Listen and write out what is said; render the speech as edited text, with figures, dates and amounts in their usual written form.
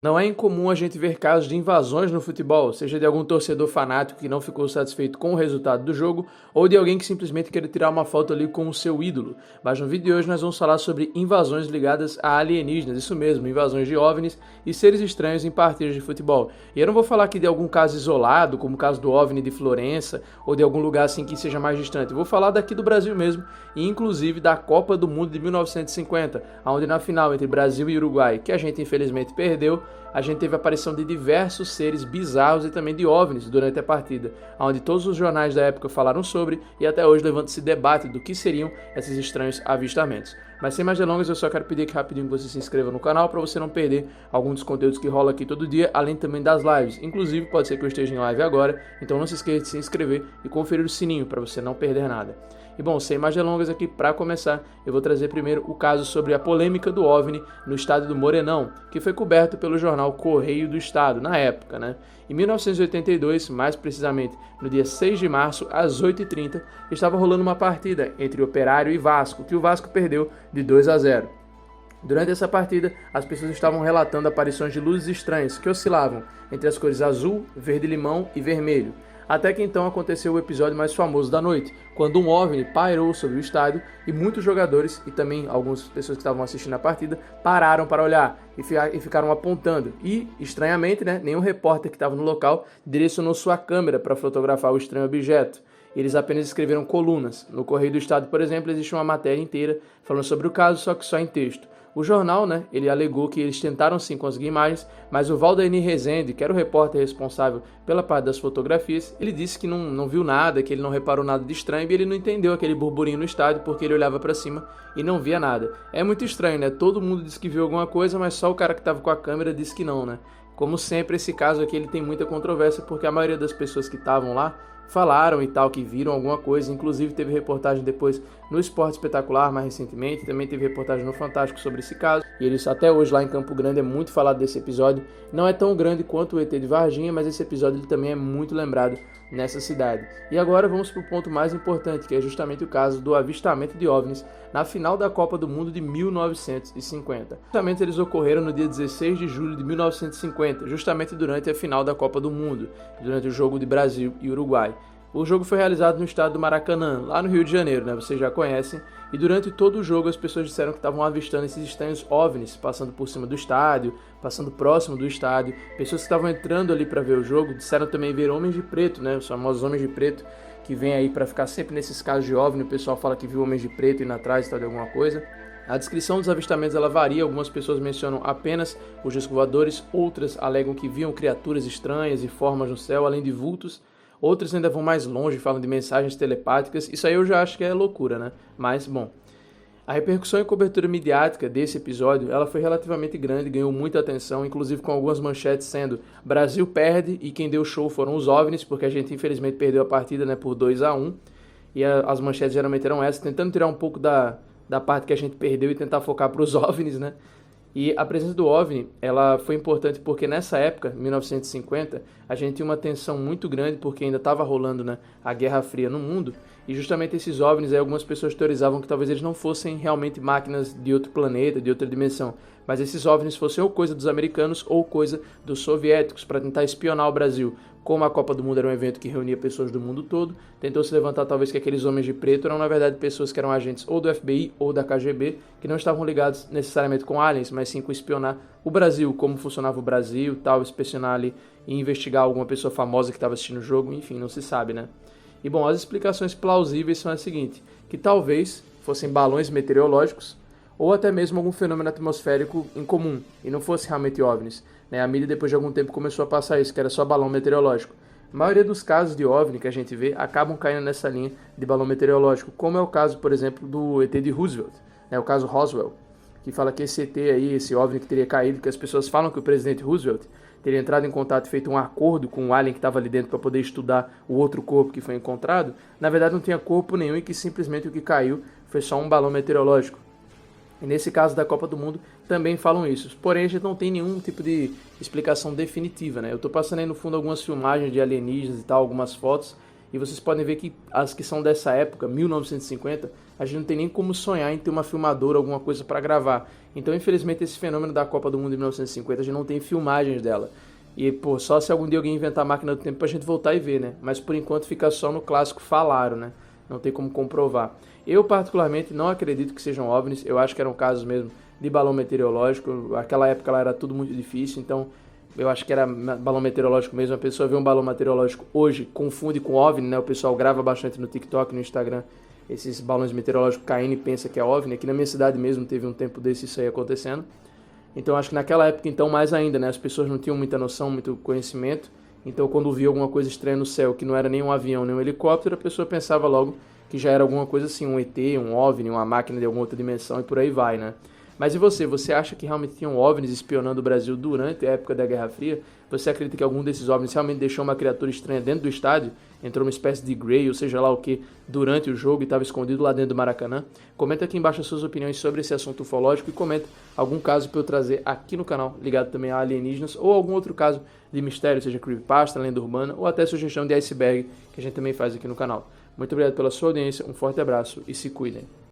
Não é incomum a gente ver casos de invasões no futebol, seja de algum torcedor fanático que não ficou satisfeito com o resultado do jogo, ou de alguém que simplesmente quer tirar uma foto ali com o seu ídolo. Mas no vídeo de hoje nós vamos falar sobre invasões ligadas a alienígenas, isso mesmo, invasões de OVNIs e seres estranhos em partidas de futebol. E eu não vou falar aqui de algum caso isolado, como o caso do OVNI de Florença, ou de algum lugar assim que seja mais distante. Eu vou falar daqui do Brasil mesmo, e inclusive da Copa do Mundo de 1950, onde na final entre Brasil e Uruguai, que a gente infelizmente perdeu, a gente teve a aparição de diversos seres bizarros e também de OVNIs durante a partida, onde todos os jornais da época falaram sobre e até hoje levanta-se debate do que seriam esses estranhos avistamentos. Mas sem mais delongas, eu só quero pedir aqui rapidinho que você se inscreva no canal para você não perder algum dos conteúdos que rola aqui todo dia, além também das lives. Inclusive, pode ser que eu esteja em live agora, então não se esqueça de se inscrever e conferir o sininho para você não perder nada. E bom, sem mais delongas aqui, para começar, eu vou trazer primeiro o caso sobre a polêmica do OVNI no estado do Morenão, que foi coberto pelo jornal Correio do Estado, na época, né? Em 1982, mais precisamente no dia 6 de março, às 8h30, estava rolando uma partida entre Operário e Vasco, que o Vasco perdeu de 2-0. Durante essa partida, as pessoas estavam relatando aparições de luzes estranhas que oscilavam entre as cores azul, verde-limão e vermelho. Até que então aconteceu o episódio mais famoso da noite, quando um OVNI pairou sobre o estádio e muitos jogadores e também algumas pessoas que estavam assistindo a partida pararam para olhar e ficaram apontando. E, estranhamente, nenhum repórter que estava no local direcionou sua câmera para fotografar o estranho objeto. Eles apenas escreveram colunas. No Correio do Estado, por exemplo, existe uma matéria inteira falando sobre o caso, só que só em texto. O jornal, ele alegou que eles tentaram sim conseguir imagens, mas o Valdair Rezende, que era o repórter responsável pela parte das fotografias, ele disse que não viu nada, que ele não reparou nada de estranho e ele não entendeu aquele burburinho no estádio porque ele olhava para cima e não via nada. É muito estranho, Todo mundo disse que viu alguma coisa, mas só o cara que estava com a câmera disse que não, Como sempre, esse caso aqui ele tem muita controvérsia porque a maioria das pessoas que estavam lá falaram e tal, que viram alguma coisa, inclusive teve reportagem depois no Esporte Espetacular mais recentemente, também teve reportagem no Fantástico sobre esse caso, e eles até hoje lá em Campo Grande é muito falado desse episódio, não é tão grande quanto o ET de Varginha, mas esse episódio ele também é muito lembrado nessa cidade. E agora vamos para o ponto mais importante, que é justamente o caso do avistamento de OVNIs na final da Copa do Mundo de 1950. Justamente eles ocorreram no dia 16 de julho de 1950, justamente durante a final da Copa do Mundo, durante o jogo de Brasil e Uruguai. O jogo foi realizado no estado do Maracanã, lá no Rio de Janeiro, vocês já conhecem, e durante todo o jogo as pessoas disseram que estavam avistando esses estranhos OVNIs, passando por cima do estádio, passando próximo do estádio. Pessoas que estavam entrando ali para ver o jogo disseram também ver homens de preto, os famosos homens de preto, que vêm aí para ficar sempre nesses casos de OVNI, o pessoal fala que viu homens de preto indo atrás e tal de alguma coisa. A descrição dos avistamentos ela varia, algumas pessoas mencionam apenas os discos voadores, outras alegam que viam criaturas estranhas e formas no céu, além de vultos. Outros ainda vão mais longe, falam de mensagens telepáticas. Isso aí eu já acho que é loucura, Mas, bom, a repercussão e cobertura midiática desse episódio, ela foi relativamente grande, ganhou muita atenção, inclusive com algumas manchetes sendo Brasil perde e quem deu show foram os OVNIs, porque a gente infelizmente perdeu a partida, por 2-1. E as manchetes geralmente eram essas, tentando tirar um pouco da parte que a gente perdeu e tentar focar para os OVNIs, E a presença do OVNI, ela foi importante porque nessa época, 1950, a gente tinha uma tensão muito grande porque ainda estava rolando, a Guerra Fria no mundo, e justamente esses OVNIs, aí algumas pessoas teorizavam que talvez eles não fossem realmente máquinas de outro planeta, de outra dimensão, mas esses OVNIs fossem ou coisa dos americanos ou coisa dos soviéticos para tentar espionar o Brasil. Como a Copa do Mundo era um evento que reunia pessoas do mundo todo, tentou se levantar talvez que aqueles homens de preto eram na verdade pessoas que eram agentes ou do FBI ou da KGB, que não estavam ligados necessariamente com aliens, mas sim com espionar o Brasil, como funcionava o Brasil, tal, inspecionar ali e investigar alguma pessoa famosa que estava assistindo o jogo, enfim, não se sabe, E bom, as explicações plausíveis são as seguintes, que talvez fossem balões meteorológicos ou até mesmo algum fenômeno atmosférico incomum, e não fosse realmente OVNIs. A mídia depois de algum tempo começou a passar isso, que era só balão meteorológico. A maioria dos casos de OVNI que a gente vê acabam caindo nessa linha de balão meteorológico, como é o caso, por exemplo, do ET de Roosevelt, o caso Roswell, que fala que esse ET aí, esse OVNI que teria caído, que as pessoas falam que o presidente Roosevelt teria entrado em contato e feito um acordo com o alien que estava ali dentro para poder estudar o outro corpo que foi encontrado, na verdade não tinha corpo nenhum e que simplesmente o que caiu foi só um balão meteorológico. E nesse caso da Copa do Mundo também falam isso. Porém, a gente não tem nenhum tipo de explicação definitiva, Eu estou passando aí no fundo algumas filmagens de alienígenas e tal, algumas fotos. E vocês podem ver que as que são dessa época, 1950, a gente não tem nem como sonhar em ter uma filmadora, alguma coisa para gravar. Então, infelizmente, esse fenômeno da Copa do Mundo de 1950, a gente não tem filmagens dela. E, pô, só se algum dia alguém inventar a máquina do tempo pra gente voltar e ver, né? Mas por enquanto fica só no clássico falaram, né? Não tem como comprovar. Eu, particularmente, não acredito que sejam OVNIs. Eu acho que eram casos mesmo de balão meteorológico. Aquela época lá era tudo muito difícil, então eu acho que era balão meteorológico mesmo. A pessoa vê um balão meteorológico hoje, confunde com OVNI, né? O pessoal grava bastante no TikTok, no Instagram, esses balões meteorológicos caindo e pensa que é OVNI. Aqui na minha cidade mesmo teve um tempo desse isso aí acontecendo. Então acho que naquela época, então, mais ainda, né? As pessoas não tinham muita noção, muito conhecimento. Então quando via alguma coisa estranha no céu, que não era nem um avião, nem um helicóptero, a pessoa pensava logo que já era alguma coisa assim, um ET, um OVNI, uma máquina de alguma outra dimensão e por aí vai, né? Mas e você? Você acha que realmente tinham OVNIs espionando o Brasil durante a época da Guerra Fria? Você acredita que algum desses OVNIs realmente deixou uma criatura estranha dentro do estádio? Entrou uma espécie de Grey, ou seja lá o que, durante o jogo e estava escondido lá dentro do Maracanã? Comenta aqui embaixo as suas opiniões sobre esse assunto ufológico e comenta algum caso para eu trazer aqui no canal, ligado também a alienígenas, ou algum outro caso de mistério, seja creepypasta, lenda urbana, ou até sugestão de iceberg, que a gente também faz aqui no canal. Muito obrigado pela sua audiência, um forte abraço e se cuidem.